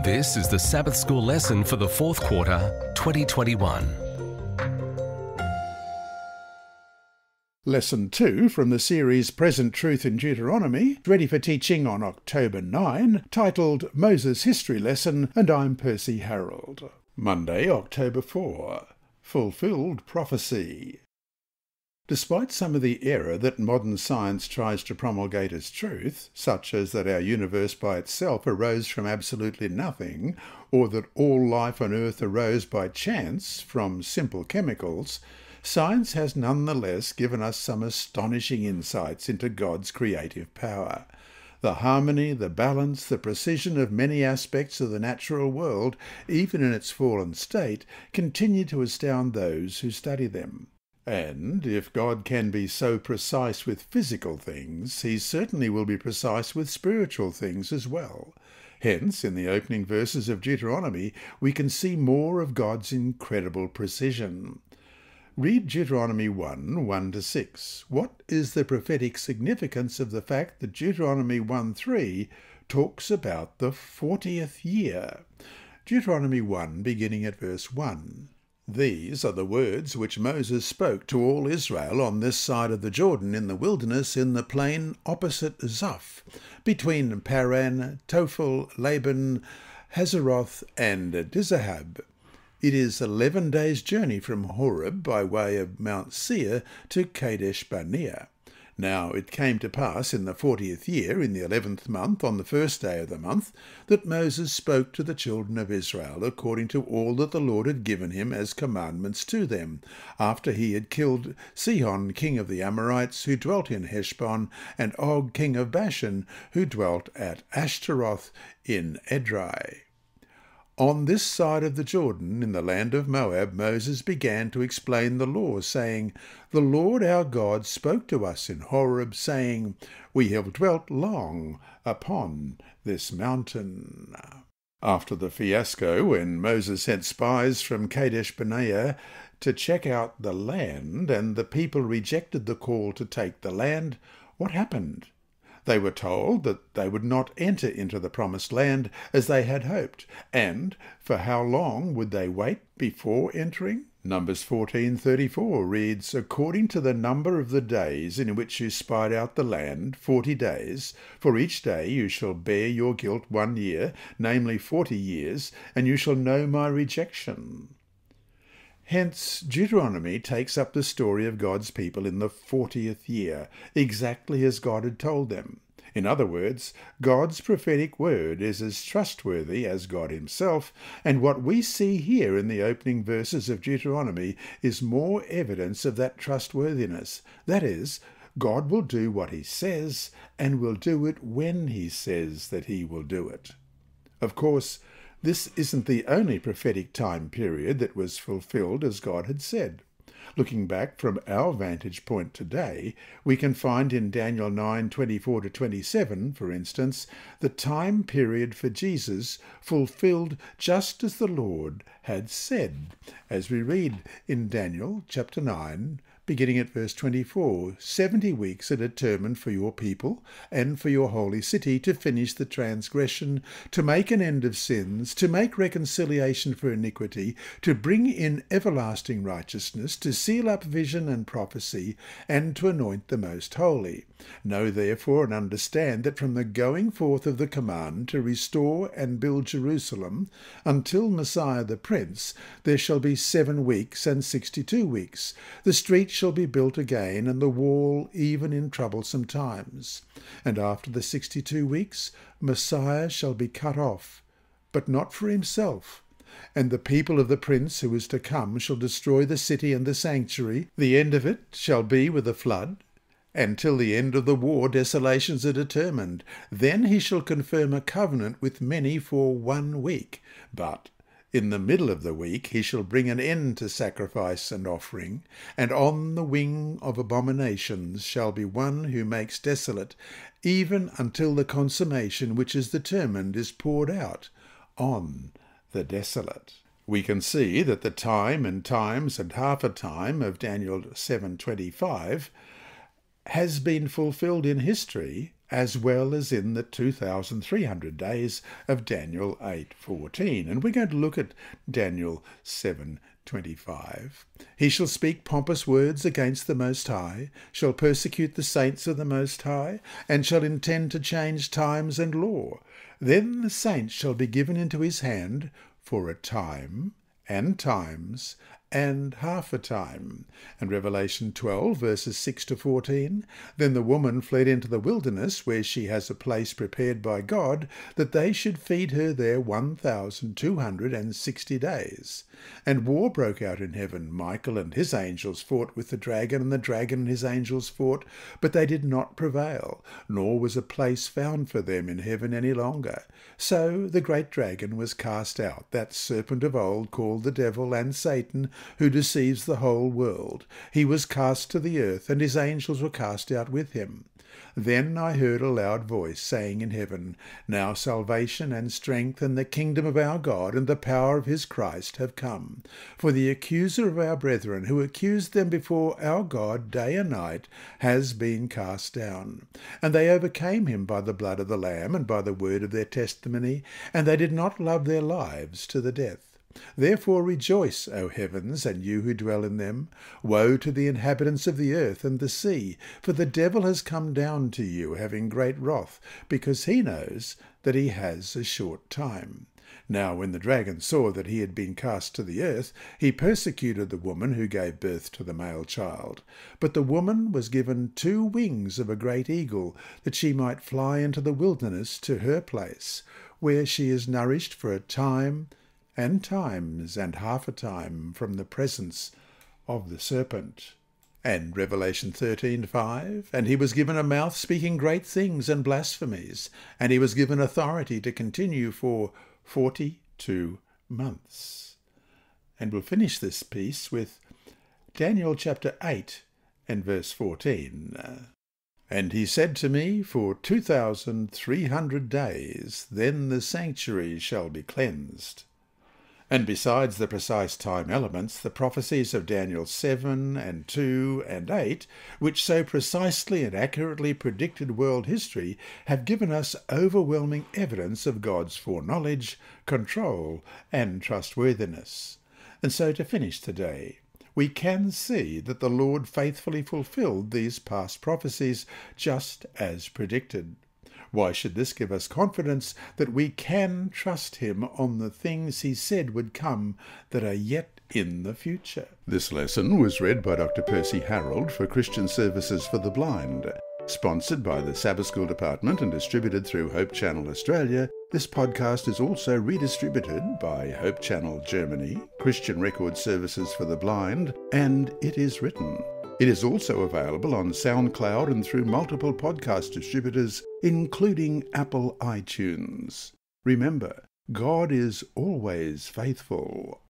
This is the Sabbath School lesson for the fourth quarter, 2021. Lesson 2 from the series Present Truth in Deuteronomy, ready for teaching on October 9, titled Moses History Lesson, and I'm Percy Harrold. Monday, October 4, Fulfilled Prophecy. Despite some of the error that modern science tries to promulgate as truth, such as that our universe by itself arose from absolutely nothing, or that all life on Earth arose by chance from simple chemicals, science has nonetheless given us some astonishing insights into God's creative power. The harmony, the balance, the precision of many aspects of the natural world, even in its fallen state, continue to astound those who study them. And if God can be so precise with physical things, he certainly will be precise with spiritual things as well. Hence, in the opening verses of Deuteronomy, we can see more of God's incredible precision. Read Deuteronomy 1:1-6. What is the prophetic significance of the fact that Deuteronomy 1:3 talks about the 40th year? Deuteronomy 1, beginning at verse 1. These are the words which Moses spoke to all Israel on this side of the Jordan in the wilderness in the plain opposite Zuph, between Paran, Tophel, Laban, Hazeroth, and Dizahab. It is 11 days' journey from Horeb by way of Mount Seir to Kadesh Barnea. Now it came to pass in the 40th year, in the 11th month, on the first day of the month, that Moses spoke to the children of Israel according to all that the Lord had given him as commandments to them, after he had killed Sihon king of the Amorites, who dwelt in Heshbon, and Og king of Bashan, who dwelt at Ashtaroth in Edrei. On this side of the Jordan, in the land of Moab, Moses began to explain the law, saying, The Lord our God spoke to us in Horeb, saying, We have dwelt long upon this mountain. After the fiasco, when Moses sent spies from Kadesh Barnea to check out the land, and the people rejected the call to take the land, what happened? They were told that they would not enter into the promised land as they had hoped. And for how long would they wait before entering? Numbers 14:34 reads, According to the number of the days in which you spied out the land, 40 days, for each day you shall bear your guilt 1 year, namely 40 years, and you shall know my rejection. Hence, Deuteronomy takes up the story of God's people in the 40th year, exactly as God had told them. In other words, God's prophetic word is as trustworthy as God himself, and what we see here in the opening verses of Deuteronomy is more evidence of that trustworthiness. That is, God will do what he says, and will do it when he says that he will do it. Of course, this isn't the only prophetic time period that was fulfilled as God had said. Looking back from our vantage point today, we can find in Daniel 9:24-27, for instance, the time period for Jesus fulfilled just as the Lord had said, as we read in Daniel chapter 9, beginning at verse 24, 70 weeks are determined for your people and for your holy city to finish the transgression, to make an end of sins, to make reconciliation for iniquity, to bring in everlasting righteousness, to seal up vision and prophecy, and to anoint the most holy. Know therefore and understand that from the going forth of the command to restore and build Jerusalem until Messiah the Prince, there shall be 7 weeks and 62 weeks. The street shall be built again, and the wall even in troublesome times. And after the 62 weeks, Messiah shall be cut off, but not for himself. And the people of the prince who is to come shall destroy the city and the sanctuary. The end of it shall be with a flood. And till the end of the war desolations are determined. Then he shall confirm a covenant with many for 1 week. But in the middle of the week he shall bring an end to sacrifice and offering, and on the wing of abominations shall be one who makes desolate, even until the consummation which is determined is poured out on the desolate. We can see that the time and times and half a time of Daniel 7:25 has been fulfilled in history as well as in the 2,300 days of Daniel 8:14. And we're going to look at Daniel 7:25. He shall speak pompous words against the Most High, shall persecute the saints of the Most High, and shall intend to change times and law. Then the saints shall be given into his hand for a time, and times, and half a time. And Revelation 12, verses 6 to 14, then the woman fled into the wilderness, where she has a place prepared by God, that they should feed her there 1,260 days. And war broke out in heaven. Michael and his angels fought with the dragon, and the dragon and his angels fought, but they did not prevail, nor was a place found for them in heaven any longer. So the great dragon was cast out, that serpent of old, called the devil and Satan, who deceives the whole world. He was cast to the earth, and his angels were cast out with him. Then I heard a loud voice saying in heaven, Now salvation and strength and the kingdom of our God and the power of his Christ have come. For the accuser of our brethren, who accused them before our God day and night, has been cast down. And they overcame him by the blood of the Lamb and by the word of their testimony, and they did not love their lives to the death. Therefore rejoice, O heavens, and you who dwell in them. Woe to the inhabitants of the earth and the sea, for the devil has come down to you, having great wrath, because he knows that he has a short time. Now when the dragon saw that he had been cast to the earth, he persecuted the woman who gave birth to the male child. But the woman was given 2 wings of a great eagle, that she might fly into the wilderness to her place, where she is nourished for a time, and times, and half a time, from the presence of the serpent. And Revelation 13:5, and he was given a mouth speaking great things and blasphemies, and he was given authority to continue for 42 months. And we'll finish this piece with Daniel chapter 8 and verse 14. And he said to me, For 2,300 days, then the sanctuary shall be cleansed. And besides the precise time elements, the prophecies of Daniel 7 and 2 and 8, which so precisely and accurately predicted world history, have given us overwhelming evidence of God's foreknowledge, control, and trustworthiness. And so to finish today, we can see that the Lord faithfully fulfilled these past prophecies just as predicted. Why should this give us confidence that we can trust him on the things he said would come that are yet in the future? This lesson was read by Dr. Percy Harrold for Christian Services for the Blind. Sponsored by the Sabbath School Department and distributed through Hope Channel Australia, this podcast is also redistributed by Hope Channel Germany, Christian Record Services for the Blind, and It Is Written. It is also available on SoundCloud and through multiple podcast distributors, including Apple iTunes. Remember, God is always faithful.